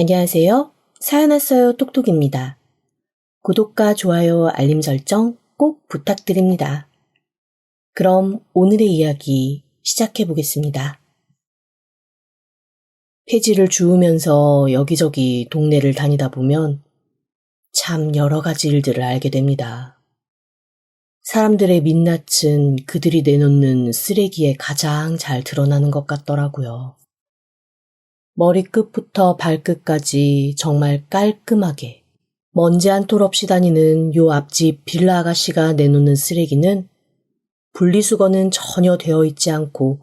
안녕하세요. 사연 왔어요 똑똑입니다. 구독과 좋아요, 알림 설정 꼭 부탁드립니다. 그럼 오늘의 이야기 시작해 보겠습니다. 폐지를 주우면서 여기저기 동네를 다니다 보면 참 여러 가지 일들을 알게 됩니다. 사람들의 민낯은 그들이 내놓는 쓰레기에 가장 잘 드러나는 것 같더라고요. 머리끝부터 발끝까지 정말 깔끔하게 먼지 한 톨 없이 다니는 요 앞집 빌라 아가씨가 내놓는 쓰레기는 분리수거는 전혀 되어 있지 않고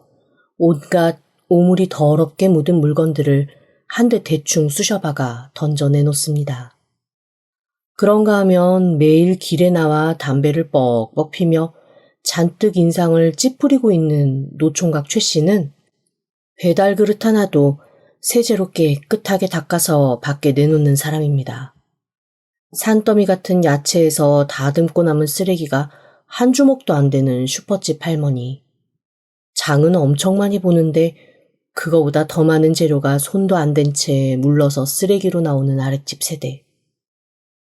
온갖 오물이 더럽게 묻은 물건들을 한 대 대충 쑤셔박아 던져 내놓습니다. 그런가 하면 매일 길에 나와 담배를 뻑뻑 피며 잔뜩 인상을 찌푸리고 있는 노총각 최 씨는 배달 그릇 하나도 세제로 깨끗하게 닦아서 밖에 내놓는 사람입니다. 산더미 같은 야채에서 다듬고 남은 쓰레기가 한 주먹도 안 되는 슈퍼집 할머니. 장은 엄청 많이 보는데 그거보다 더 많은 재료가 손도 안 댄 채 물러서 쓰레기로 나오는 아랫집 세대.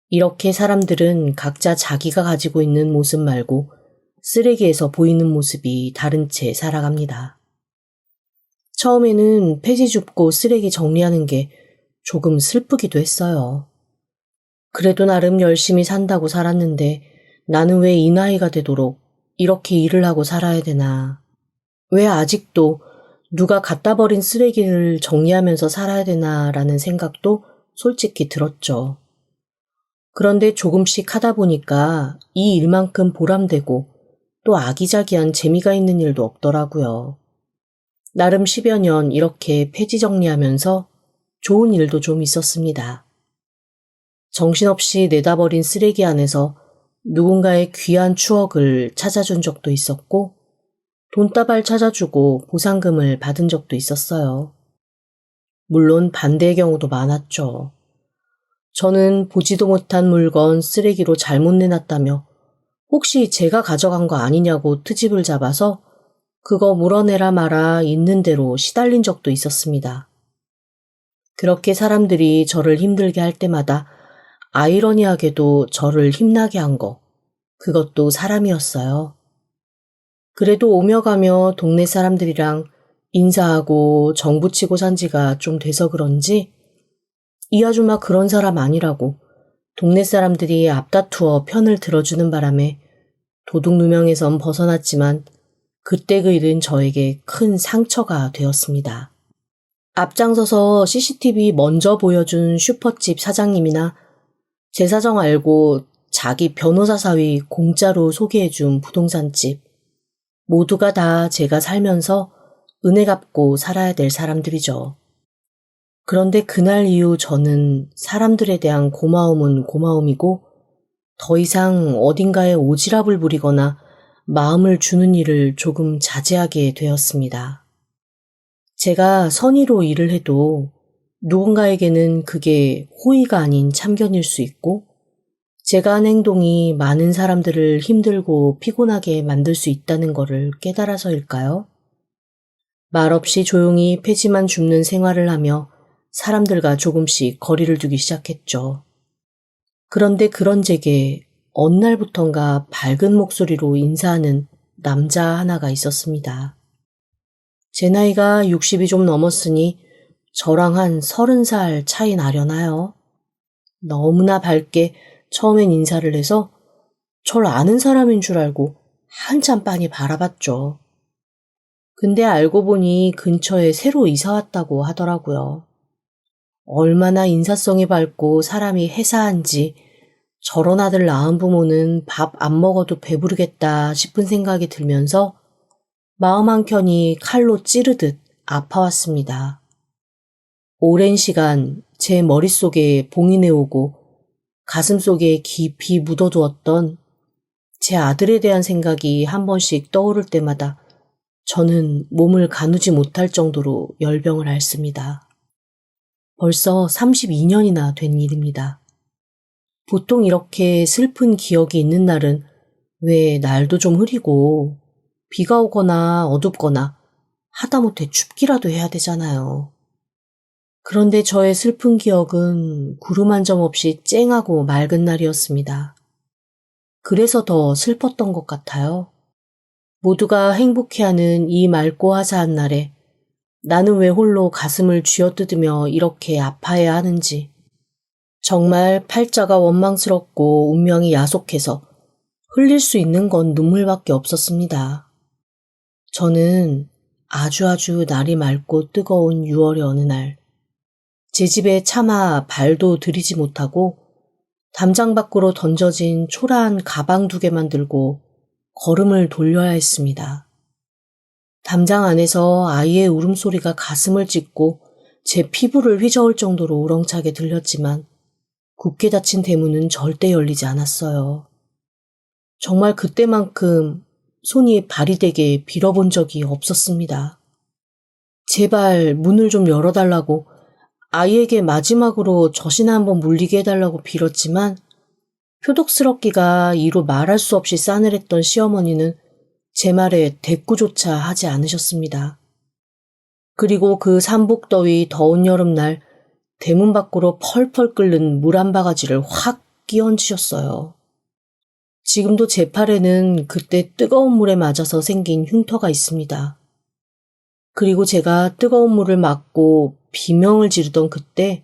이렇게 사람들은 각자 자기가 가지고 있는 모습 말고 쓰레기에서 보이는 모습이 다른 채 살아갑니다. 처음에는 폐지 줍고 쓰레기 정리하는 게 조금 슬프기도 했어요. 그래도 나름 열심히 산다고 살았는데 나는 왜 이 나이가 되도록 이렇게 일을 하고 살아야 되나? 왜 아직도 누가 갖다 버린 쓰레기를 정리하면서 살아야 되나라는 생각도 솔직히 들었죠. 그런데 조금씩 하다 보니까 이 일만큼 보람되고 또 아기자기한 재미가 있는 일도 없더라고요. 나름 10여 년 이렇게 폐지 정리하면서 좋은 일도 좀 있었습니다. 정신없이 내다버린 쓰레기 안에서 누군가의 귀한 추억을 찾아준 적도 있었고 돈다발 찾아주고 보상금을 받은 적도 있었어요. 물론 반대의 경우도 많았죠. 저는 보지도 못한 물건 쓰레기로 잘못 내놨다며 혹시 제가 가져간 거 아니냐고 트집을 잡아서 그거 물어내라 마라 있는 대로 시달린 적도 있었습니다. 그렇게 사람들이 저를 힘들게 할 때마다 아이러니하게도 저를 힘나게 한 거, 그것도 사람이었어요. 그래도 오며 가며 동네 사람들이랑 인사하고 정부치고 산 지가 좀 돼서 그런지 이 아줌마 그런 사람 아니라고 동네 사람들이 앞다투어 편을 들어주는 바람에 도둑누명에선 벗어났지만 그때 그 일은 저에게 큰 상처가 되었습니다. 앞장서서 CCTV 먼저 보여준 슈퍼집 사장님이나 제 사정 알고 자기 변호사 사위 공짜로 소개해준 부동산집, 모두가 다 제가 살면서 은혜 갚고 살아야 될 사람들이죠. 그런데 그날 이후 저는 사람들에 대한 고마움은 고마움이고 더 이상 어딘가에 오지랖을 부리거나 마음을 주는 일을 조금 자제하게 되었습니다. 제가 선의로 일을 해도 누군가에게는 그게 호의가 아닌 참견일 수 있고 제가 한 행동이 많은 사람들을 힘들고 피곤하게 만들 수 있다는 것을 깨달아서일까요? 말없이 조용히 폐지만 줍는 생활을 하며 사람들과 조금씩 거리를 두기 시작했죠. 그런데 그런 제게 어느 날부턴가 밝은 목소리로 인사하는 남자 하나가 있었습니다. 제 나이가 60이 좀 넘었으니 저랑 한 30살 차이 나려나요? 너무나 밝게 처음엔 인사를 해서 절 아는 사람인 줄 알고 한참 빤히 바라봤죠. 근데 알고 보니 근처에 새로 이사 왔다고 하더라고요. 얼마나 인사성이 밝고 사람이 해사한지 저런 아들 낳은 부모는 밥 안 먹어도 배부르겠다 싶은 생각이 들면서 마음 한켠이 칼로 찌르듯 아파왔습니다. 오랜 시간 제 머릿속에 봉인해오고 가슴속에 깊이 묻어두었던 제 아들에 대한 생각이 한 번씩 떠오를 때마다 저는 몸을 가누지 못할 정도로 열병을 앓습니다. 벌써 32년이나 된 일입니다. 보통 이렇게 슬픈 기억이 있는 날은 왜 날도 좀 흐리고 비가 오거나 어둡거나 하다못해 춥기라도 해야 되잖아요. 그런데 저의 슬픈 기억은 구름 한 점 없이 쨍하고 맑은 날이었습니다. 그래서 더 슬펐던 것 같아요. 모두가 행복해하는 이 맑고 화사한 날에 나는 왜 홀로 가슴을 쥐어뜯으며 이렇게 아파해야 하는지. 정말 팔자가 원망스럽고 운명이 야속해서 흘릴 수 있는 건 눈물밖에 없었습니다. 저는 아주 날이 맑고 뜨거운 6월의 어느 날, 제 집에 차마 발도 들이지 못하고 담장 밖으로 던져진 초라한 가방 2개만 들고 걸음을 돌려야 했습니다. 담장 안에서 아이의 울음소리가 가슴을 찢고 제 피부를 휘저을 정도로 우렁차게 들렸지만 굳게 닫힌 대문은 절대 열리지 않았어요. 정말 그때만큼 손이 발이 되게 빌어본 적이 없었습니다. 제발 문을 좀 열어달라고, 아이에게 마지막으로 젖이나 한번 물리게 해달라고 빌었지만 표독스럽기가 이루 말할 수 없이 싸늘했던 시어머니는 제 말에 대꾸조차 하지 않으셨습니다. 그리고 그 삼복더위 더운 여름날 대문 밖으로 펄펄 끓는 물 한 바가지를 확 끼얹으셨어요. 지금도 제 팔에는 그때 뜨거운 물에 맞아서 생긴 흉터가 있습니다. 그리고 제가 뜨거운 물을 맞고 비명을 지르던 그때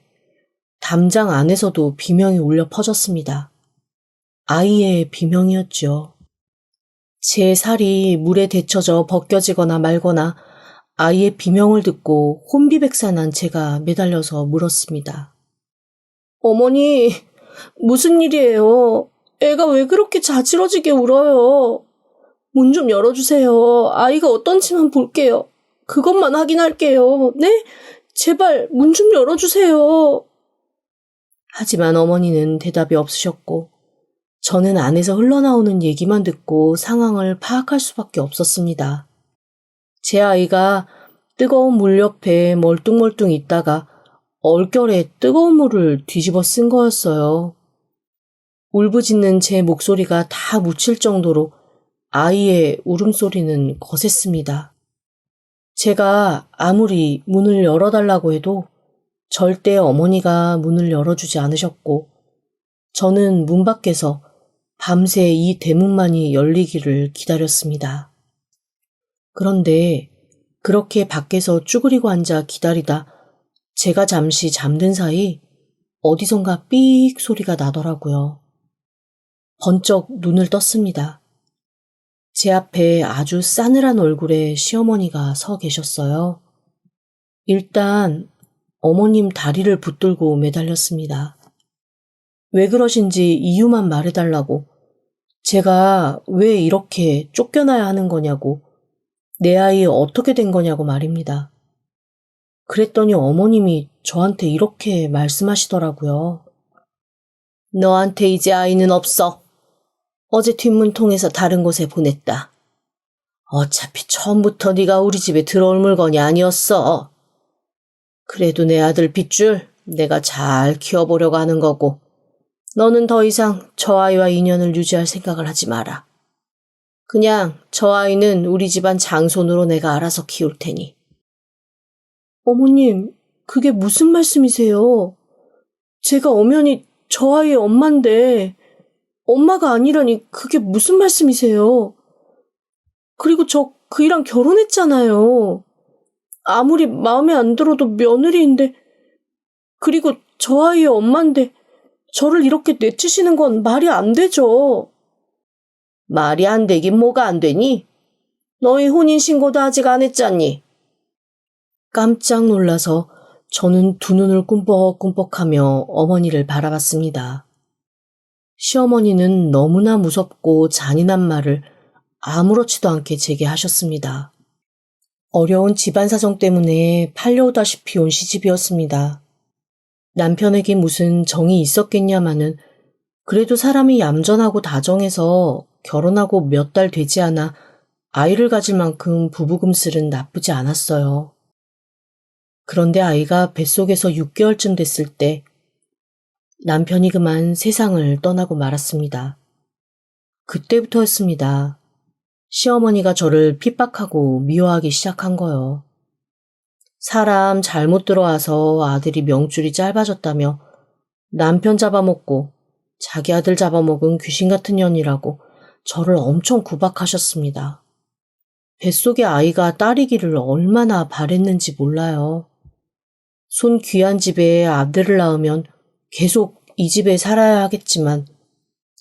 담장 안에서도 비명이 울려 퍼졌습니다. 아이의 비명이었죠. 제 살이 물에 데쳐져 벗겨지거나 말거나 아이의 비명을 듣고 혼비백산한 제가 매달려서 물었습니다. 어머니, 무슨 일이에요? 애가 왜 그렇게 자지러지게 울어요? 문 좀 열어주세요. 아이가 어떤지만 볼게요. 그것만 확인할게요. 네? 제발 문 좀 열어주세요. 하지만 어머니는 대답이 없으셨고 저는 안에서 흘러나오는 얘기만 듣고 상황을 파악할 수밖에 없었습니다. 제 아이가 뜨거운 물 옆에 멀뚱멀뚱 있다가 얼결에 뜨거운 물을 뒤집어 쓴 거였어요. 울부짖는 제 목소리가 다 묻힐 정도로 아이의 울음소리는 거셌습니다. 제가 아무리 문을 열어달라고 해도 절대 어머니가 문을 열어주지 않으셨고 저는 문 밖에서 밤새 이 대문만이 열리기를 기다렸습니다. 그런데 그렇게 밖에서 쭈그리고 앉아 기다리다 제가 잠시 잠든 사이 어디선가 삑 소리가 나더라고요. 번쩍 눈을 떴습니다. 제 앞에 아주 싸늘한 얼굴의 시어머니가 서 계셨어요. 일단 어머님 다리를 붙들고 매달렸습니다. 왜 그러신지 이유만 말해달라고, 제가 왜 이렇게 쫓겨나야 하는 거냐고, 내 아이 어떻게 된 거냐고 말입니다. 그랬더니 어머님이 저한테 이렇게 말씀하시더라고요. 너한테 이제 아이는 없어. 어제 뒷문 통해서 다른 곳에 보냈다. 어차피 처음부터 네가 우리 집에 들어올 물건이 아니었어. 그래도 내 아들 빗줄 내가 잘 키워보려고 하는 거고 너는 더 이상 저 아이와 인연을 유지할 생각을 하지 마라. 그냥 저 아이는 우리 집안 장손으로 내가 알아서 키울 테니. 어머님, 그게 무슨 말씀이세요? 제가 엄연히 저 아이의 엄마인데 엄마가 아니라니 그게 무슨 말씀이세요? 그리고 저 그이랑 결혼했잖아요. 아무리 마음에 안 들어도 며느리인데, 그리고 저 아이의 엄마인데 저를 이렇게 내치시는 건 말이 안 되죠. 말이 안 되긴 뭐가 안 되니? 너희 혼인신고도 아직 안 했잖니? 깜짝 놀라서 저는 두 눈을 꿈뻑꿈뻑하며 어머니를 바라봤습니다. 시어머니는 너무나 무섭고 잔인한 말을 아무렇지도 않게 제게 하셨습니다. 어려운 집안 사정 때문에 팔려오다시피 온 시집이었습니다. 남편에게 무슨 정이 있었겠냐마는 그래도 사람이 얌전하고 다정해서 결혼하고 몇 달 되지 않아 아이를 가질 만큼 부부금슬은 나쁘지 않았어요. 그런데 아이가 뱃속에서 6개월쯤 됐을 때 남편이 그만 세상을 떠나고 말았습니다. 그때부터였습니다. 시어머니가 저를 핍박하고 미워하기 시작한 거요. 사람 잘못 들어와서 아들이 명줄이 짧아졌다며 남편 잡아먹고 자기 아들 잡아먹은 귀신 같은 년이라고 저를 엄청 구박하셨습니다. 뱃속의 아이가 딸이기를 얼마나 바랬는지 몰라요. 손 귀한 집에 아들을 낳으면 계속 이 집에 살아야 하겠지만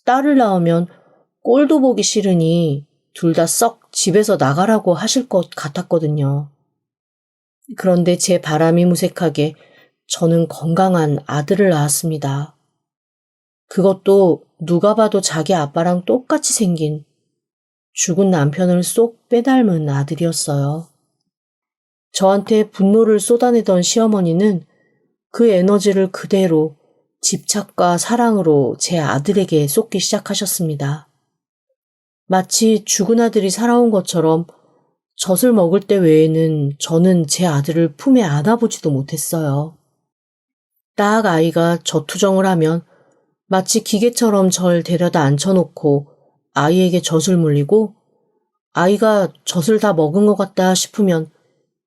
딸을 낳으면 꼴도 보기 싫으니 둘 다 썩 집에서 나가라고 하실 것 같았거든요. 그런데 제 바람이 무색하게 저는 건강한 아들을 낳았습니다. 그것도 누가 봐도 자기 아빠랑 똑같이 생긴 죽은 남편을 쏙 빼닮은 아들이었어요. 저한테 분노를 쏟아내던 시어머니는 그 에너지를 그대로 집착과 사랑으로 제 아들에게 쏟기 시작하셨습니다. 마치 죽은 아들이 살아온 것처럼 젖을 먹을 때 외에는 저는 제 아들을 품에 안아보지도 못했어요. 딱 아이가 젖투정을 하면 마치 기계처럼 절 데려다 앉혀놓고 아이에게 젖을 물리고 아이가 젖을 다 먹은 것 같다 싶으면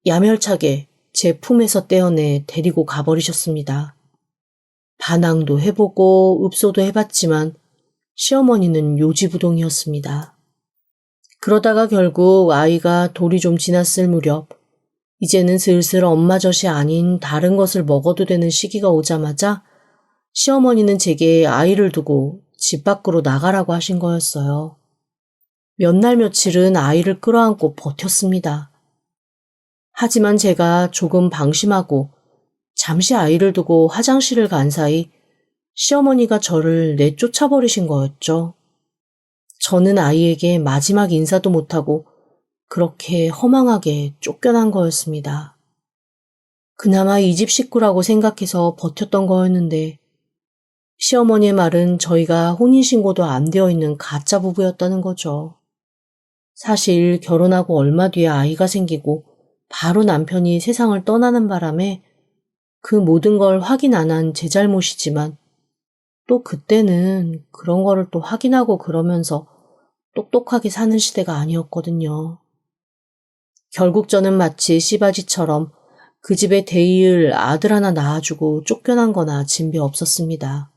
야멸차게 제 품에서 떼어내 데리고 가버리셨습니다. 반항도 해보고 읍소도 해봤지만 시어머니는 요지부동이었습니다. 그러다가 결국 아이가 돌이 좀 지났을 무렵 이제는 슬슬 엄마 젖이 아닌 다른 것을 먹어도 되는 시기가 오자마자 시어머니는 제게 아이를 두고 집 밖으로 나가라고 하신 거였어요. 몇 날 며칠은 아이를 끌어안고 버텼습니다. 하지만 제가 조금 방심하고 잠시 아이를 두고 화장실을 간 사이 시어머니가 저를 내쫓아버리신 거였죠. 저는 아이에게 마지막 인사도 못하고 그렇게 허망하게 쫓겨난 거였습니다. 그나마 이 집 식구라고 생각해서 버텼던 거였는데 시어머니의 말은 저희가 혼인신고도 안 되어 있는 가짜 부부였다는 거죠. 사실 결혼하고 얼마 뒤에 아이가 생기고 바로 남편이 세상을 떠나는 바람에 그 모든 걸 확인 안 한 제 잘못이지만 또 그때는 그런 거를 또 확인하고 그러면서 똑똑하게 사는 시대가 아니었거든요. 결국 저는 마치 씨바지처럼 그 집에 대이을 아들 하나 낳아주고 쫓겨난 거나 진배 없었습니다.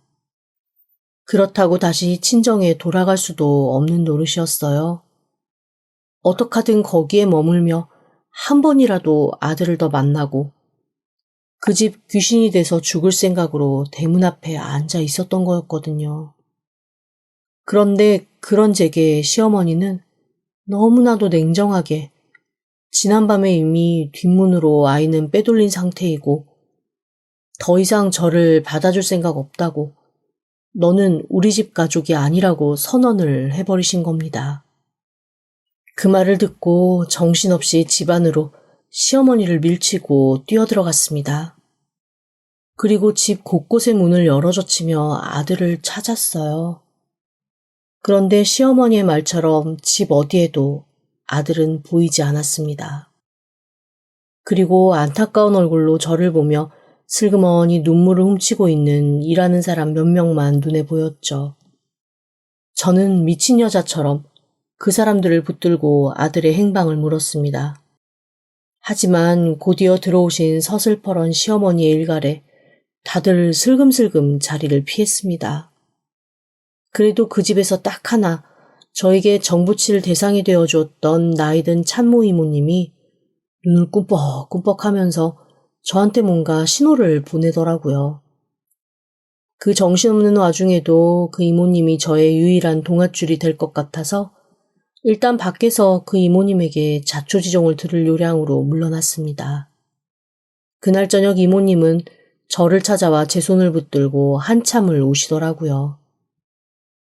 그렇다고 다시 친정에 돌아갈 수도 없는 노릇이었어요. 어떡하든 거기에 머물며 한 번이라도 아들을 더 만나고 그 집 귀신이 돼서 죽을 생각으로 대문 앞에 앉아 있었던 거였거든요. 그런데 그런 제게 시어머니는 너무나도 냉정하게 지난밤에 이미 뒷문으로 아이는 빼돌린 상태이고 더 이상 저를 받아줄 생각 없다고 너는 우리 집 가족이 아니라고 선언을 해버리신 겁니다. 그 말을 듣고 정신없이 집 안으로 시어머니를 밀치고 뛰어들어갔습니다. 그리고 집 곳곳에 문을 열어젖히며 아들을 찾았어요. 그런데 시어머니의 말처럼 집 어디에도 아들은 보이지 않았습니다. 그리고 안타까운 얼굴로 저를 보며 슬그머니 눈물을 훔치고 있는 일하는 사람 몇 명만 눈에 보였죠. 저는 미친 여자처럼 그 사람들을 붙들고 아들의 행방을 물었습니다. 하지만 곧이어 들어오신 서슬퍼런 시어머니의 일갈에 다들 슬금슬금 자리를 피했습니다. 그래도 그 집에서 딱 하나 저에게 정붙일 대상이 되어주었던 나이든 참모 이모님이 눈을 꿈뻑꿈뻑하면서 저한테 뭔가 신호를 보내더라고요. 그 정신없는 와중에도 그 이모님이 저의 유일한 동아줄이 될 것 같아서 일단 밖에서 그 이모님에게 자초지종을 들을 요량으로 물러났습니다. 그날 저녁 이모님은 저를 찾아와 제 손을 붙들고 한참을 우시더라고요.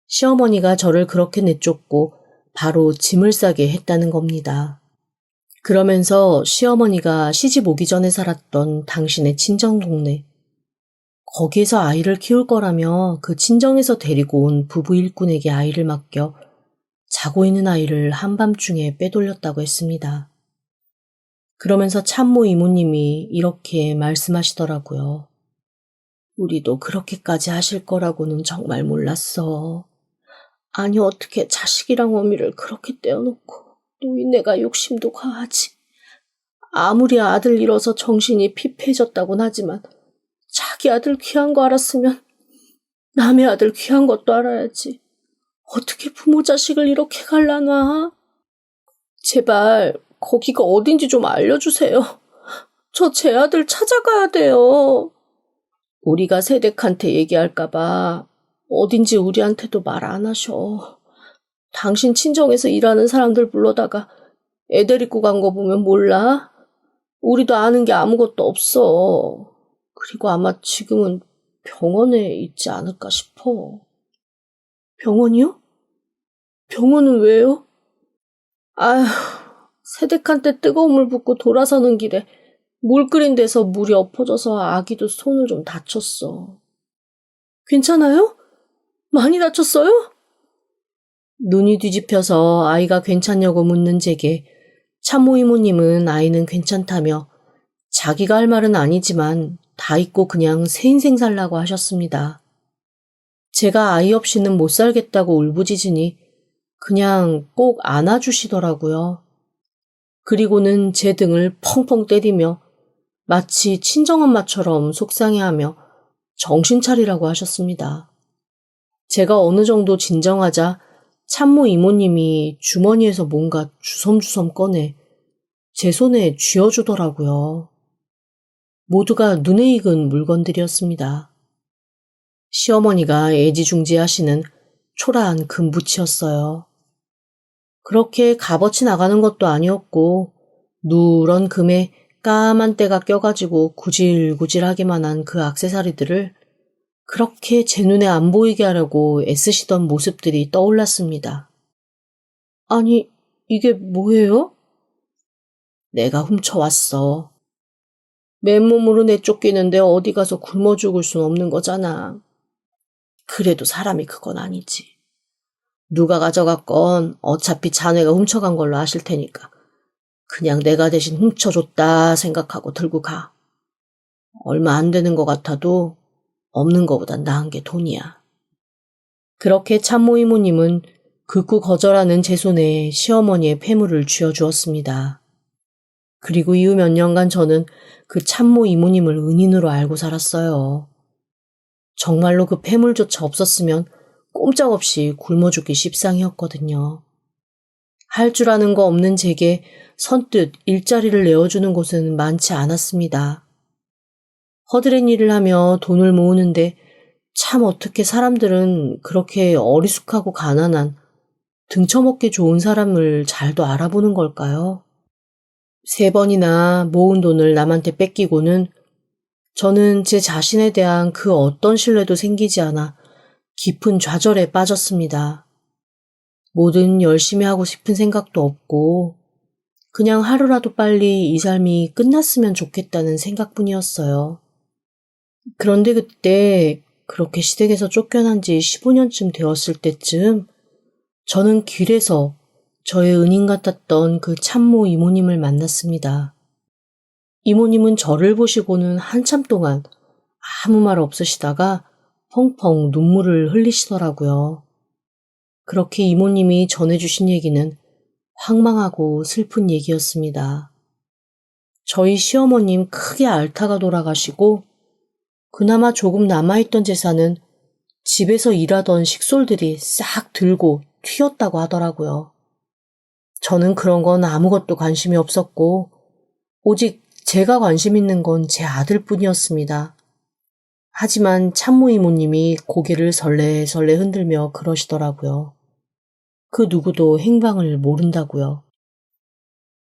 시어머니가 저를 그렇게 내쫓고 바로 짐을 싸게 했다는 겁니다. 그러면서 시어머니가 시집 오기 전에 살았던 당신의 친정 동네, 거기에서 아이를 키울 거라며 그 친정에서 데리고 온 부부 일꾼에게 아이를 맡겨 자고 있는 아이를 한밤중에 빼돌렸다고 했습니다. 그러면서 참모 이모님이 이렇게 말씀하시더라고요. 우리도 그렇게까지 하실 거라고는 정말 몰랐어. 아니 어떻게 자식이랑 어미를 그렇게 떼어놓고 노인네가 욕심도 과하지. 아무리 아들 잃어서 정신이 피폐해졌다곤 하지만 자기 아들 귀한 거 알았으면 남의 아들 귀한 것도 알아야지. 어떻게 부모 자식을 이렇게 갈라놔? 제발 거기가 어딘지 좀 알려주세요. 저 제 아들 찾아가야 돼요. 우리가 세댁한테 얘기할까봐 어딘지 우리한테도 말 안 하셔. 당신 친정에서 일하는 사람들 불러다가 애 데리고 간 거 보면 몰라? 우리도 아는 게 아무것도 없어. 그리고 아마 지금은 병원에 있지 않을까 싶어. 병원이요? 병원은 왜요? 아휴, 세댁한테 뜨거운 물 붓고 돌아서는 길에 물 끓인 데서 물이 엎어져서 아기도 손을 좀 다쳤어. 괜찮아요? 많이 다쳤어요? 눈이 뒤집혀서 아이가 괜찮냐고 묻는 제게 참모 이모님은 아이는 괜찮다며 자기가 할 말은 아니지만 다 잊고 그냥 새 인생 살라고 하셨습니다. 제가 아이 없이는 못 살겠다고 울부짖으니 그냥 꼭 안아주시더라고요. 그리고는 제 등을 펑펑 때리며 마치 친정엄마처럼 속상해하며 정신 차리라고 하셨습니다. 제가 어느 정도 진정하자 참모 이모님이 주머니에서 뭔가 주섬주섬 꺼내 제 손에 쥐어주더라고요. 모두가 눈에 익은 물건들이었습니다. 시어머니가 애지중지하시는 초라한 금붙이었어요. 그렇게 값어치 나가는 것도 아니었고 누런 금에 까만 때가 껴가지고 구질구질하기만 한 그 액세서리들을 그렇게 제 눈에 안 보이게 하려고 애쓰시던 모습들이 떠올랐습니다. 아니, 이게 뭐예요? 내가 훔쳐왔어. 맨몸으로 내쫓기는데 어디 가서 굶어 죽을 순 없는 거잖아. 그래도 사람이 그건 아니지. 누가 가져갔건 어차피 자네가 훔쳐간 걸로 아실 테니까 그냥 내가 대신 훔쳐줬다 생각하고 들고 가. 얼마 안 되는 것 같아도 없는 것보단 나은 게 돈이야. 그렇게 참모 이모님은 극구 거절하는 제 손에 시어머니의 폐물을 쥐어주었습니다. 그리고 이후 몇 년간 저는 그 참모 이모님을 은인으로 알고 살았어요. 정말로 그 폐물조차 없었으면 꼼짝없이 굶어 죽기 십상이었거든요. 할 줄 아는 거 없는 제게 선뜻 일자리를 내어주는 곳은 많지 않았습니다. 허드렛 일을 하며 돈을 모으는데 참 어떻게 사람들은 그렇게 어리숙하고 가난한 등쳐먹기 좋은 사람을 잘도 알아보는 걸까요? 3번이나 모은 돈을 남한테 뺏기고는 저는 제 자신에 대한 그 어떤 신뢰도 생기지 않아 깊은 좌절에 빠졌습니다. 뭐든 열심히 하고 싶은 생각도 없고 그냥 하루라도 빨리 이 삶이 끝났으면 좋겠다는 생각뿐이었어요. 그런데 그때 그렇게 시댁에서 쫓겨난 지 15년쯤 되었을 때쯤 저는 길에서 저의 은인 같았던 그 참모 이모님을 만났습니다. 이모님은 저를 보시고는 한참 동안 아무 말 없으시다가 펑펑 눈물을 흘리시더라고요. 그렇게 이모님이 전해주신 얘기는 황망하고 슬픈 얘기였습니다. 저희 시어머님 크게 앓다가 돌아가시고 그나마 조금 남아있던 재산은 집에서 일하던 식솔들이 싹 들고 튀었다고 하더라고요. 저는 그런 건 아무것도 관심이 없었고 오직 제가 관심 있는 건 제 아들뿐이었습니다. 하지만 참모 이모님이 고개를 설레설레 흔들며 그러시더라고요. 그 누구도 행방을 모른다고요.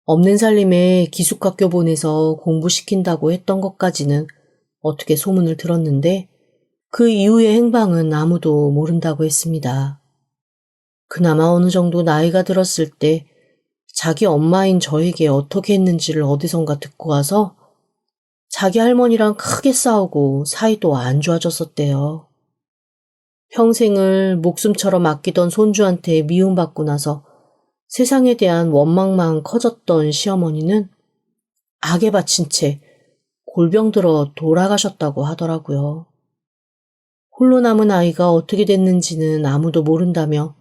없는 살림에 기숙학교 보내서 공부시킨다고 했던 것까지는 어떻게 소문을 들었는데 그 이후의 행방은 아무도 모른다고 했습니다. 그나마 어느 정도 나이가 들었을 때 자기 엄마인 저에게 어떻게 했는지를 어디선가 듣고 와서 자기 할머니랑 크게 싸우고 사이도 안 좋아졌었대요. 평생을 목숨처럼 아끼던 손주한테 미움받고 나서 세상에 대한 원망만 커졌던 시어머니는 악에 바친 채 골병 들어 돌아가셨다고 하더라고요. 홀로 남은 아이가 어떻게 됐는지는 아무도 모른다며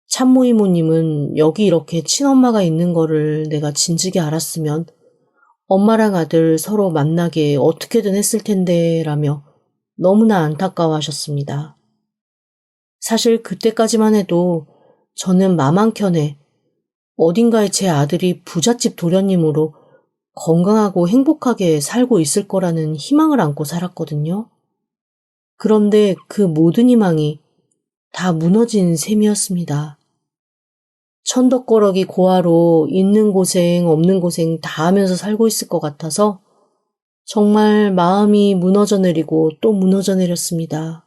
참모 이모님은 여기 이렇게 친엄마가 있는 거를 내가 진즉에 알았으면 엄마랑 아들 서로 만나게 어떻게든 했을 텐데 라며 너무나 안타까워하셨습니다. 사실 그때까지만 해도 저는 맘 한켠에 어딘가에 제 아들이 부잣집 도련님으로 건강하고 행복하게 살고 있을 거라는 희망을 안고 살았거든요. 그런데 그 모든 희망이 다 무너진 셈이었습니다. 천덕꾸러기 고아로 있는 고생 없는 고생 다 하면서 살고 있을 것 같아서 정말 마음이 무너져 내리고 또 무너져 내렸습니다.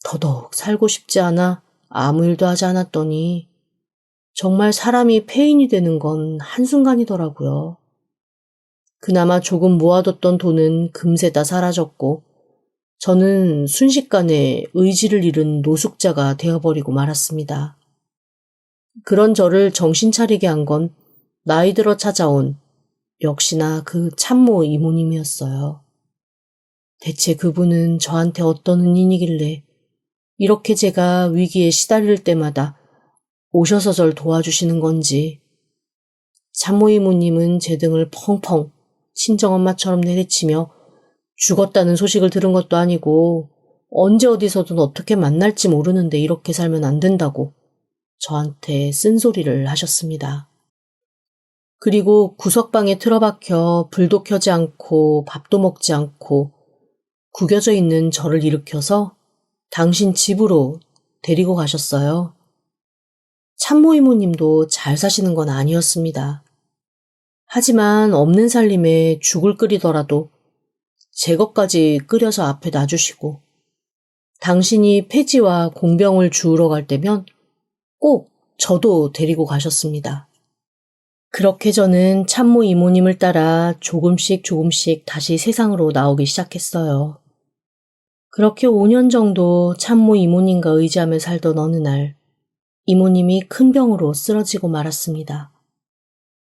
더더욱 살고 싶지 않아 아무 일도 하지 않았더니 정말 사람이 폐인이 되는 건 한순간이더라고요. 그나마 조금 모아뒀던 돈은 금세 다 사라졌고 저는 순식간에 의지를 잃은 노숙자가 되어버리고 말았습니다. 그런 저를 정신 차리게 한 건 나이 들어 찾아온 역시나 그 참모 이모님이었어요. 대체 그분은 저한테 어떤 은인이길래 이렇게 제가 위기에 시달릴 때마다 오셔서 절 도와주시는 건지. 참모 이모님은 제 등을 펑펑 친정엄마처럼 내리치며 죽었다는 소식을 들은 것도 아니고 언제 어디서든 어떻게 만날지 모르는데 이렇게 살면 안 된다고 저한테 쓴소리를 하셨습니다. 그리고 구석방에 틀어박혀 불도 켜지 않고 밥도 먹지 않고 구겨져 있는 저를 일으켜서 당신 집으로 데리고 가셨어요. 참모 이모님도 잘 사시는 건 아니었습니다. 하지만 없는 살림에 죽을 끓이더라도 제 것까지 끓여서 앞에 놔주시고 당신이 폐지와 공병을 주우러 갈 때면 꼭 저도 데리고 가셨습니다. 그렇게 저는 참모 이모님을 따라 조금씩 다시 세상으로 나오기 시작했어요. 그렇게 5년 정도 참모 이모님과 의지하며 살던 어느 날 이모님이 큰 병으로 쓰러지고 말았습니다.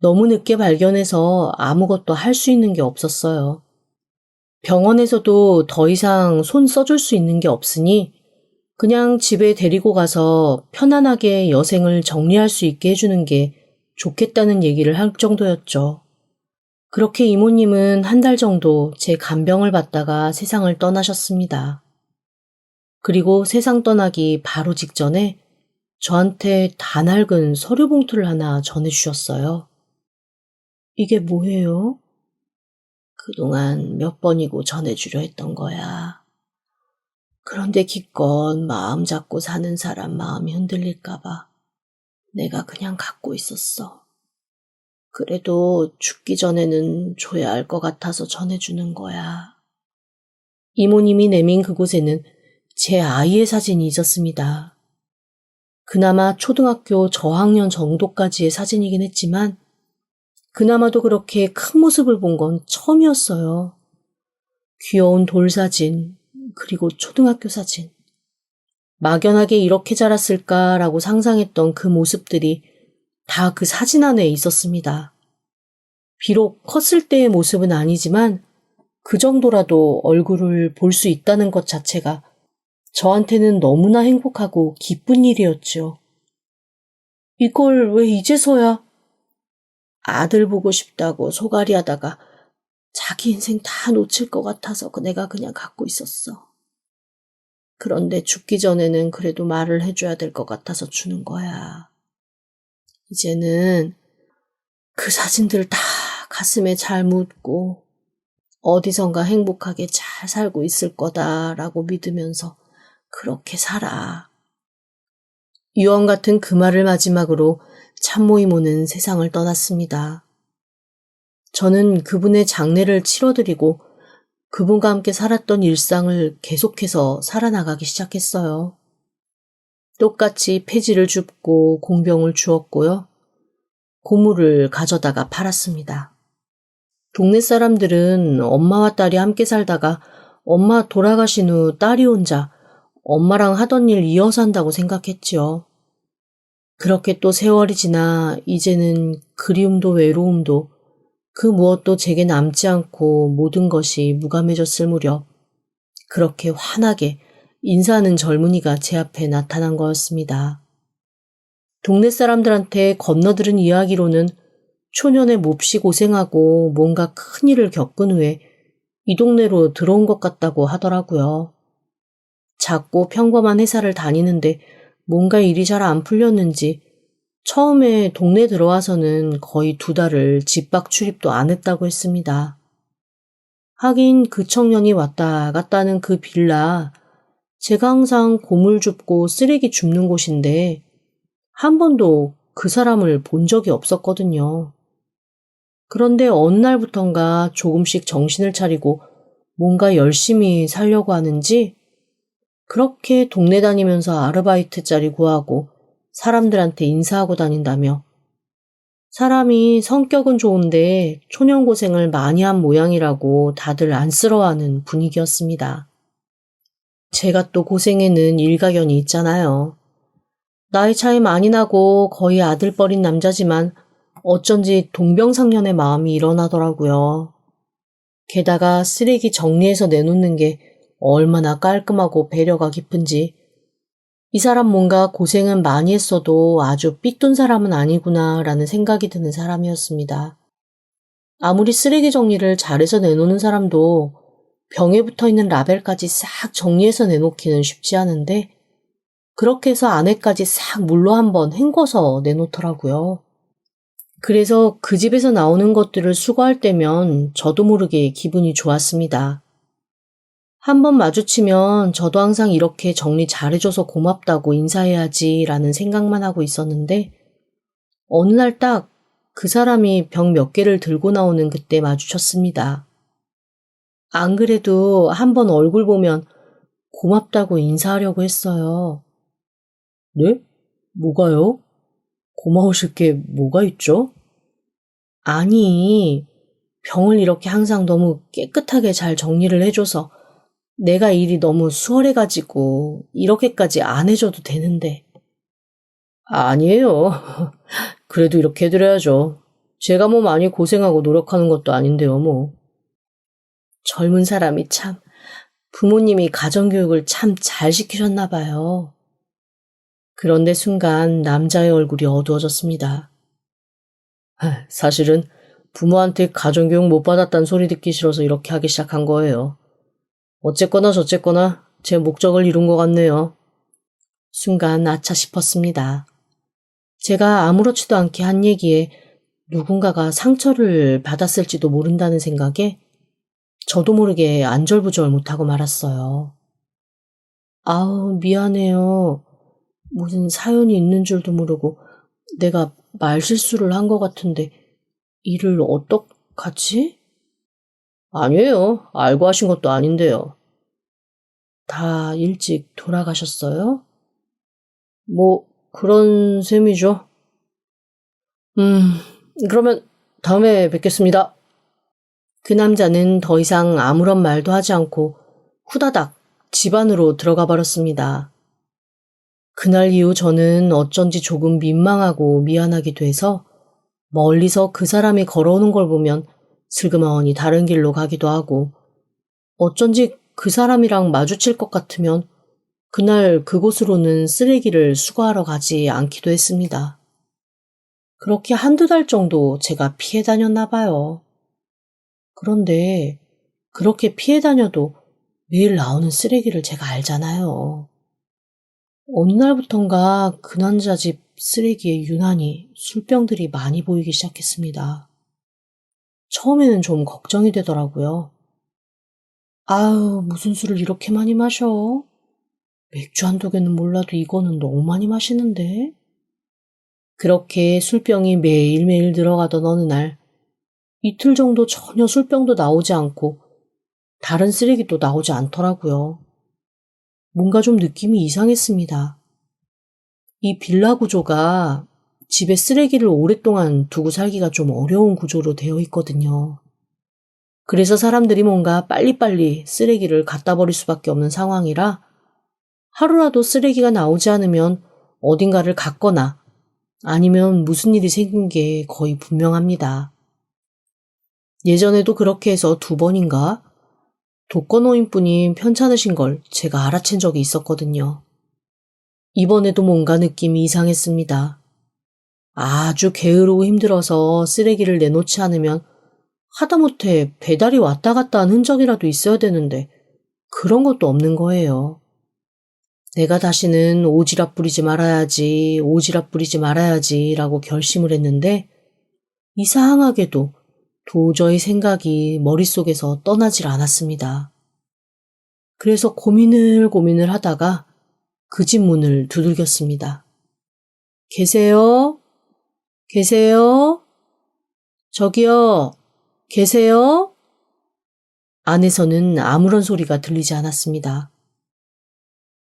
너무 늦게 발견해서 아무것도 할 수 있는 게 없었어요. 병원에서도 더 이상 손 써줄 수 있는 게 없으니 그냥 집에 데리고 가서 편안하게 여생을 정리할 수 있게 해주는 게 좋겠다는 얘기를 할 정도였죠. 그렇게 이모님은 한 달 정도 제 간병을 받다가 세상을 떠나셨습니다. 그리고 세상 떠나기 바로 직전에 저한테 다 낡은 서류 봉투를 하나 전해주셨어요. 이게 뭐예요? 그동안 몇 번이고 전해주려 했던 거야. 그런데 기껏 마음 잡고 사는 사람 마음이 흔들릴까봐 내가 그냥 갖고 있었어. 그래도 죽기 전에는 줘야 할 것 같아서 전해주는 거야. 이모님이 내민 그곳에는 제 아이의 사진이 있었습니다. 그나마 초등학교 저학년 정도까지의 사진이긴 했지만 그나마도 그렇게 큰 모습을 본 건 처음이었어요. 귀여운 돌사진, 그리고 초등학교 사진. 막연하게 이렇게 자랐을까라고 상상했던 그 모습들이 다 그 사진 안에 있었습니다. 비록 컸을 때의 모습은 아니지만 그 정도라도 얼굴을 볼 수 있다는 것 자체가 저한테는 너무나 행복하고 기쁜 일이었죠. 이걸 왜 이제서야? 아들 보고 싶다고 소갈이 하다가 자기 인생 다 놓칠 것 같아서 내가 그냥 갖고 있었어. 그런데 죽기 전에는 그래도 말을 해줘야 될 것 같아서 주는 거야. 이제는 그 사진들 다 가슴에 잘 묻고 어디선가 행복하게 잘 살고 있을 거다라고 믿으면서 그렇게 살아. 유언 같은 그 말을 마지막으로 참모 이모는 세상을 떠났습니다. 저는 그분의 장례를 치러드리고 그분과 함께 살았던 일상을 계속해서 살아나가기 시작했어요. 똑같이 폐지를 줍고 공병을 주었고요. 고물을 가져다가 팔았습니다. 동네 사람들은 엄마와 딸이 함께 살다가 엄마 돌아가신 후 딸이 혼자 엄마랑 하던 일 이어서 한다고 생각했지요. 그렇게 또 세월이 지나 이제는 그리움도 외로움도 그 무엇도 제게 남지 않고 모든 것이 무감해졌을 무렵 그렇게 환하게 인사하는 젊은이가 제 앞에 나타난 거였습니다. 동네 사람들한테 건너들은 이야기로는 초년에 몹시 고생하고 뭔가 큰일을 겪은 후에 이 동네로 들어온 것 같다고 하더라고요. 작고 평범한 회사를 다니는데 뭔가 일이 잘 안 풀렸는지 처음에 동네 들어와서는 거의 2달을 집 밖 출입도 안 했다고 했습니다. 하긴 그 청년이 왔다 갔다 하는 그 빌라, 제가 항상 고물 줍고 쓰레기 줍는 곳인데 한 번도 그 사람을 본 적이 없었거든요. 그런데 어느 날부턴가 조금씩 정신을 차리고 뭔가 열심히 살려고 하는지 그렇게 동네 다니면서 아르바이트 자리 구하고 사람들한테 인사하고 다닌다며 사람이 성격은 좋은데 초년 고생을 많이 한 모양이라고 다들 안쓰러워하는 분위기였습니다. 제가 또 고생에는 일가견이 있잖아요. 나이 차이 많이 나고 거의 아들뻘인 남자지만 어쩐지 동병상련의 마음이 일어나더라고요. 게다가 쓰레기 정리해서 내놓는 게 얼마나 깔끔하고 배려가 깊은지 이 사람 뭔가 고생은 많이 했어도 아주 삐뚤 사람은 아니구나 라는 생각이 드는 사람이었습니다. 아무리 쓰레기 정리를 잘해서 내놓는 사람도 병에 붙어있는 라벨까지 싹 정리해서 내놓기는 쉽지 않은데 그렇게 해서 안에까지 싹 물로 한번 헹궈서 내놓더라고요. 그래서 그 집에서 나오는 것들을 수거할 때면 저도 모르게 기분이 좋았습니다. 한번 마주치면 저도 항상 이렇게 정리 잘해줘서 고맙다고 인사해야지 라는 생각만 하고 있었는데 어느 날 딱 그 사람이 병 몇 개를 들고 나오는 그때 마주쳤습니다. 안 그래도 한번 얼굴 보면 고맙다고 인사하려고 했어요. 네? 뭐가요? 고마우실 게 뭐가 있죠? 아니, 병을 이렇게 항상 너무 깨끗하게 잘 정리를 해줘서 내가 일이 너무 수월해가지고 이렇게까지 안 해줘도 되는데. 아니에요. 그래도 이렇게 해드려야죠. 제가 뭐 많이 고생하고 노력하는 것도 아닌데요, 뭐. 젊은 사람이 참 부모님이 가정교육을 참 잘 시키셨나 봐요. 그런데 순간 남자의 얼굴이 어두워졌습니다. 사실은 부모한테 가정교육 못 받았다는 소리 듣기 싫어서 이렇게 하기 시작한 거예요. 어쨌거나 저쨌거나 제 목적을 이룬 것 같네요. 순간 아차 싶었습니다. 제가 아무렇지도 않게 한 얘기에 누군가가 상처를 받았을지도 모른다는 생각에 저도 모르게 안절부절 못하고 말았어요. 아우, 미안해요. 무슨 사연이 있는 줄도 모르고 내가 말실수를 한 것 같은데 일을 어떡하지? 아니에요. 알고 하신 것도 아닌데요. 다 일찍 돌아가셨어요? 뭐 그런 셈이죠. 그러면 다음에 뵙겠습니다. 그 남자는 더 이상 아무런 말도 하지 않고 후다닥 집 안으로 들어가 버렸습니다. 그날 이후 저는 어쩐지 조금 민망하고 미안하기도 해서 멀리서 그 사람이 걸어오는 걸 보면 슬그머니 다른 길로 가기도 하고 어쩐지 그 사람이랑 마주칠 것 같으면 그날 그곳으로는 쓰레기를 수거하러 가지 않기도 했습니다. 그렇게 1~2달 정도 제가 피해 다녔나 봐요. 그런데 그렇게 피해 다녀도 매일 나오는 쓰레기를 제가 알잖아요. 어느 날부턴가 그 남자 집 쓰레기에 유난히 술병들이 많이 보이기 시작했습니다. 처음에는 좀 걱정이 되더라고요. 아우, 무슨 술을 이렇게 많이 마셔? 맥주 한두 개는 몰라도 이거는 너무 많이 마시는데? 그렇게 술병이 매일매일 들어가던 어느 날 이틀 정도 전혀 술병도 나오지 않고 다른 쓰레기도 나오지 않더라고요. 뭔가 좀 느낌이 이상했습니다. 이 빌라 구조가 집에 쓰레기를 오랫동안 두고 살기가 좀 어려운 구조로 되어 있거든요. 그래서 사람들이 뭔가 빨리빨리 쓰레기를 갖다 버릴 수밖에 없는 상황이라 하루라도 쓰레기가 나오지 않으면 어딘가를 갔거나 아니면 무슨 일이 생긴 게 거의 분명합니다. 예전에도 그렇게 해서 2번인가 독거노인분이 편찮으신 걸 제가 알아챈 적이 있었거든요. 이번에도 뭔가 느낌이 이상했습니다. 아주 게으르고 힘들어서 쓰레기를 내놓지 않으면 하다못해 배달이 왔다 갔다 한 흔적이라도 있어야 되는데 그런 것도 없는 거예요. 내가 다시는 오지랖 부리지 말아야지, 오지랖 부리지 말아야지 라고 결심을 했는데 이상하게도 도저히 생각이 머릿속에서 떠나질 않았습니다. 그래서 고민을 하다가 그 집 문을 두들겼습니다. 계세요? 계세요? 저기요, 계세요? 안에서는 아무런 소리가 들리지 않았습니다.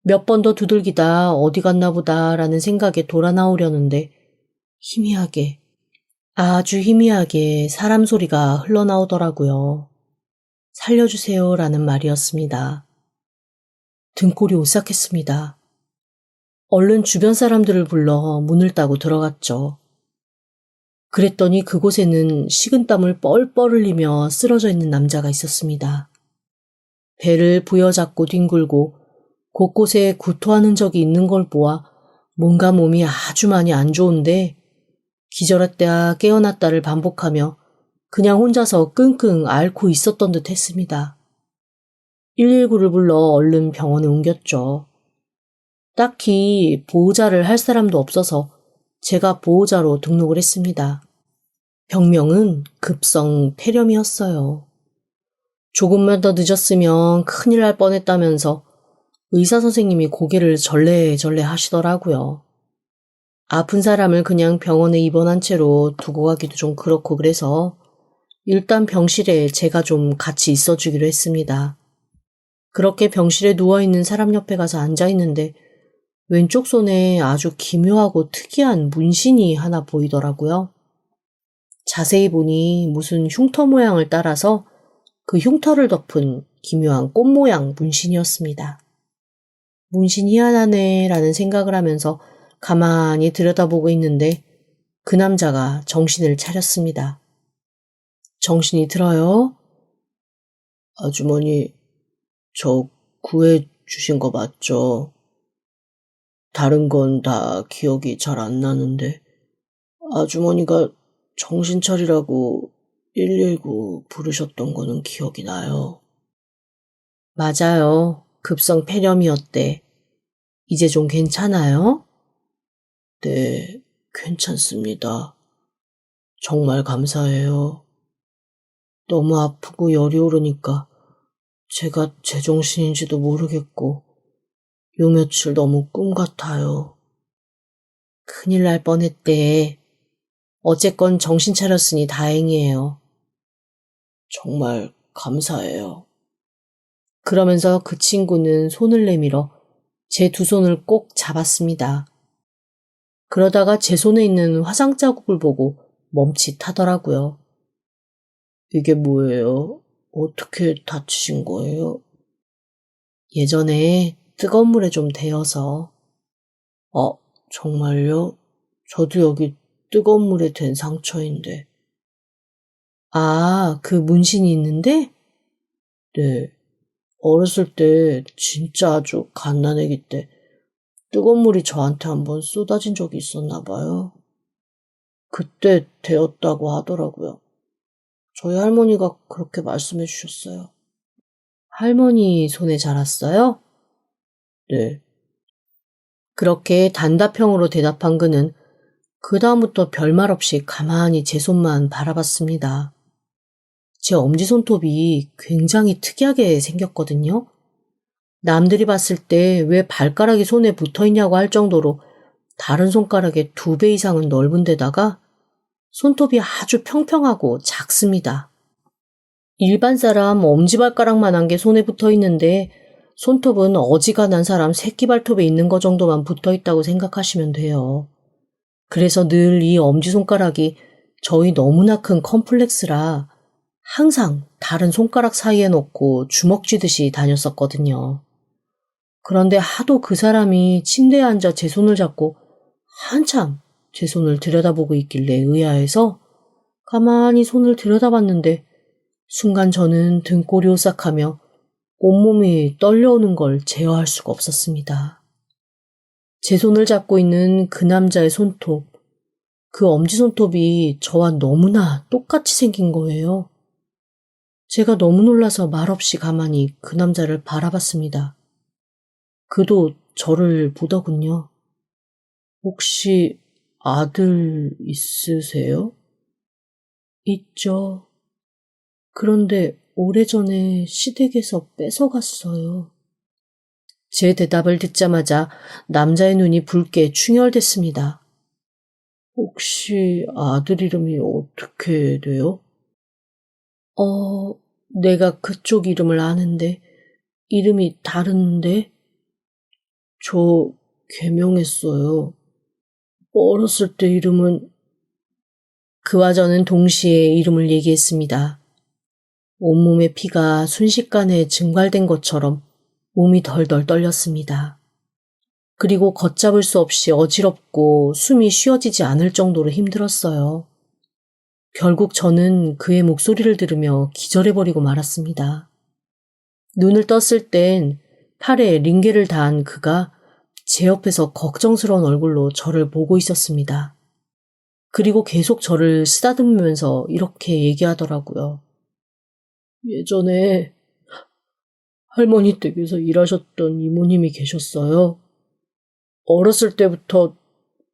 몇 번 더 두들기다 어디 갔나 보다 라는 생각에 돌아 나오려는데 희미하게, 아주 희미하게 사람 소리가 흘러나오더라고요. 살려주세요 라는 말이었습니다. 등골이 오싹했습니다. 얼른 주변 사람들을 불러 문을 따고 들어갔죠. 그랬더니 그곳에는 식은땀을 뻘뻘 흘리며 쓰러져 있는 남자가 있었습니다. 배를 부여잡고 뒹굴고 곳곳에 구토하는 적이 있는 걸 보아 뭔가 몸이 아주 많이 안 좋은데 기절했다 깨어났다를 반복하며 그냥 혼자서 끙끙 앓고 있었던 듯 했습니다. 119를 불러 얼른 병원에 옮겼죠. 딱히 보호자를 할 사람도 없어서 제가 보호자로 등록을 했습니다. 병명은 급성 폐렴이었어요. 조금만 더 늦었으면 큰일 날 뻔했다면서 의사 선생님이 고개를 절레절레 하시더라고요. 아픈 사람을 그냥 병원에 입원한 채로 두고 가기도 좀 그렇고 그래서 일단 병실에 제가 좀 같이 있어주기로 했습니다. 그렇게 병실에 누워있는 사람 옆에 가서 앉아있는데 왼쪽 손에 아주 기묘하고 특이한 문신이 하나 보이더라고요. 자세히 보니 무슨 흉터 모양을 따라서 그 흉터를 덮은 기묘한 꽃 모양 문신이었습니다. 문신 희한하네 라는 생각을 하면서 가만히 들여다보고 있는데 그 남자가 정신을 차렸습니다. 정신이 들어요? 아주머니, 저 구해주신 거 맞죠? 다른 건 다 기억이 잘 안 나는데 아주머니가 정신 차리라고 119 부르셨던 거는 기억이 나요. 맞아요. 급성 폐렴이었대. 이제 좀 괜찮아요? 네, 괜찮습니다. 정말 감사해요. 너무 아프고 열이 오르니까 제가 제정신인지도 모르겠고 요 며칠 너무 꿈 같아요. 큰일 날 뻔했대. 어쨌건 정신 차렸으니 다행이에요. 정말 감사해요. 그러면서 그 친구는 손을 내밀어 제 두 손을 꼭 잡았습니다. 그러다가 제 손에 있는 화상 자국을 보고 멈칫하더라고요. 이게 뭐예요? 어떻게 다치신 거예요? 예전에 뜨거운 물에 좀 데여서. 정말요? 저도 여기 뜨거운 물에 된 상처인데. 아, 그 문신이 있는데? 네. 어렸을 때 진짜 아주 갓난아기 때 뜨거운 물이 저한테 한번 쏟아진 적이 있었나 봐요. 그때 되었다고 하더라고요. 저희 할머니가 그렇게 말씀해 주셨어요. 할머니 손에 자랐어요? 네. 그렇게 단답형으로 대답한 그는 그 다음부터 별말 없이 가만히 제 손만 바라봤습니다. 제 엄지손톱이 굉장히 특이하게 생겼거든요. 남들이 봤을 때 왜 발가락이 손에 붙어있냐고 할 정도로 다른 손가락의 2배 이상은 넓은 데다가 손톱이 아주 평평하고 작습니다. 일반 사람 엄지발가락만한 게 손에 붙어있는데 손톱은 어지간한 사람 새끼발톱에 있는 거 정도만 붙어있다고 생각하시면 돼요. 그래서 늘 이 엄지손가락이 저희 너무나 큰 컴플렉스라 항상 다른 손가락 사이에 놓고 주먹 쥐듯이 다녔었거든요. 그런데 하도 그 사람이 침대에 앉아 제 손을 잡고 한참 제 손을 들여다보고 있길래 의아해서 가만히 손을 들여다봤는데 순간 저는 등골이 오싹하며 온몸이 떨려오는 걸 제어할 수가 없었습니다. 제 손을 잡고 있는 그 남자의 손톱, 그 엄지손톱이 저와 너무나 똑같이 생긴 거예요. 제가 너무 놀라서 말없이 가만히 그 남자를 바라봤습니다. 그도 저를 보더군요. 혹시 아들 있으세요? 있죠. 그런데 오래전에 시댁에서 뺏어갔어요. 제 대답을 듣자마자 남자의 눈이 붉게 충혈됐습니다. 혹시 아들 이름이 어떻게 돼요? 내가 그쪽 이름을 아는데 이름이 다른데? 저 개명했어요. 어렸을 때 이름은... 그와 저는 동시에 이름을 얘기했습니다. 온몸의 피가 순식간에 증발된 것처럼 몸이 덜덜 떨렸습니다. 그리고 걷잡을 수 없이 어지럽고 숨이 쉬어지지 않을 정도로 힘들었어요. 결국 저는 그의 목소리를 들으며 기절해버리고 말았습니다. 눈을 떴을 땐 팔에 링게를 다한 그가 제 옆에서 걱정스러운 얼굴로 저를 보고 있었습니다. 그리고 계속 저를 쓰다듬으면서 이렇게 얘기하더라고요. 예전에 할머니 댁에서 일하셨던 이모님이 계셨어요. 어렸을 때부터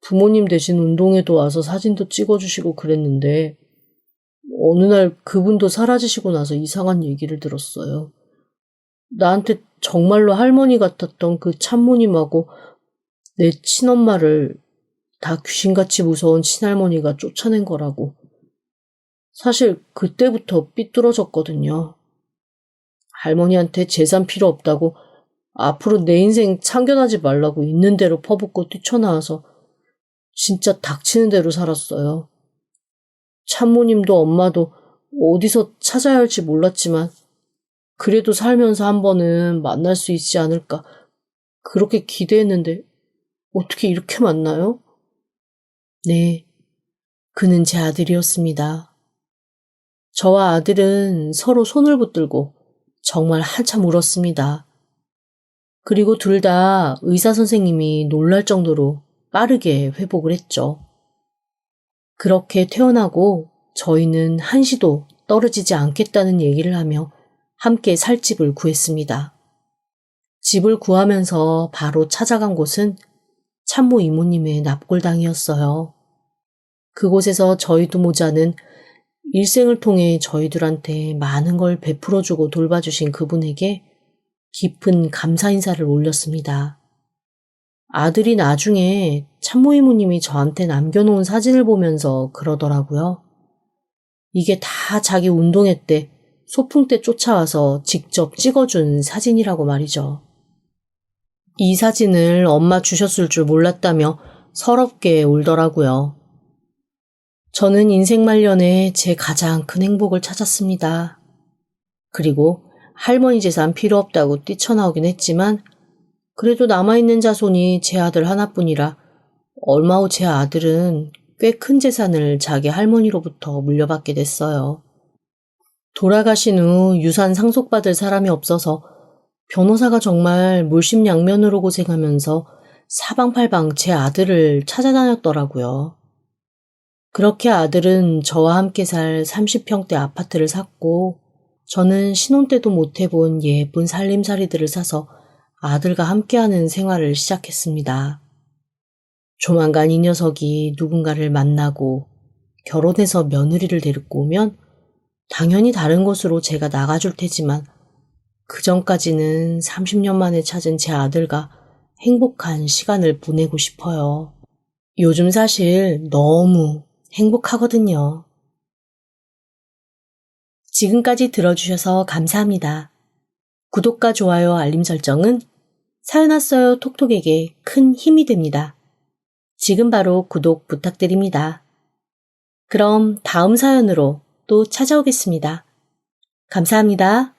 부모님 대신 운동회도 와서 사진도 찍어주시고 그랬는데 어느 날 그분도 사라지시고 나서 이상한 얘기를 들었어요. 나한테 정말로 할머니 같았던 그 참모님하고 내 친엄마를 다 귀신같이 무서운 친할머니가 쫓아낸 거라고. 사실 그때부터 삐뚤어졌거든요. 할머니한테 재산 필요 없다고 앞으로 내 인생 참견하지 말라고 있는 대로 퍼붓고 뛰쳐나와서 진짜 닥치는 대로 살았어요. 참모님도 엄마도 어디서 찾아야 할지 몰랐지만 그래도 살면서 한 번은 만날 수 있지 않을까 그렇게 기대했는데 어떻게 이렇게 만나요? 네, 그는 제 아들이었습니다. 저와 아들은 서로 손을 붙들고 정말 한참 울었습니다. 그리고 둘 다 의사 선생님이 놀랄 정도로 빠르게 회복을 했죠. 그렇게 퇴원하고 저희는 한시도 떨어지지 않겠다는 얘기를 하며 함께 살 집을 구했습니다. 집을 구하면서 바로 찾아간 곳은 참모 이모님의 납골당이었어요. 그곳에서 저희도 모자는 일생을 통해 저희들한테 많은 걸 베풀어주고 돌봐주신 그분에게 깊은 감사 인사를 올렸습니다. 아들이 나중에 참모 이모님이 저한테 남겨놓은 사진을 보면서 그러더라고요. 이게 다 자기 운동회 때 소풍 때 쫓아와서 직접 찍어준 사진이라고 말이죠. 이 사진을 엄마 주셨을 줄 몰랐다며 서럽게 울더라고요. 저는 인생 말년에 제 가장 큰 행복을 찾았습니다. 그리고 할머니 재산 필요 없다고 뛰쳐나오긴 했지만 그래도 남아있는 자손이 제 아들 하나뿐이라 얼마 후 제 아들은 꽤 큰 재산을 자기 할머니로부터 물려받게 됐어요. 돌아가신 후 유산 상속받을 사람이 없어서 변호사가 정말 물심양면으로 고생하면서 사방팔방 제 아들을 찾아다녔더라고요. 그렇게 아들은 저와 함께 살 30평대 아파트를 샀고 저는 신혼 때도 못 해본 예쁜 살림살이들을 사서 아들과 함께하는 생활을 시작했습니다. 조만간 이 녀석이 누군가를 만나고 결혼해서 며느리를 데리고 오면 당연히 다른 곳으로 제가 나가줄 테지만 그 전까지는 30년 만에 찾은 제 아들과 행복한 시간을 보내고 싶어요. 요즘 사실 너무 행복하거든요. 지금까지 들어주셔서 감사합니다. 구독과 좋아요, 알림 설정은 사연 왔어요 톡톡에게 큰 힘이 됩니다. 지금 바로 구독 부탁드립니다. 그럼 다음 사연으로 또 찾아오겠습니다. 감사합니다.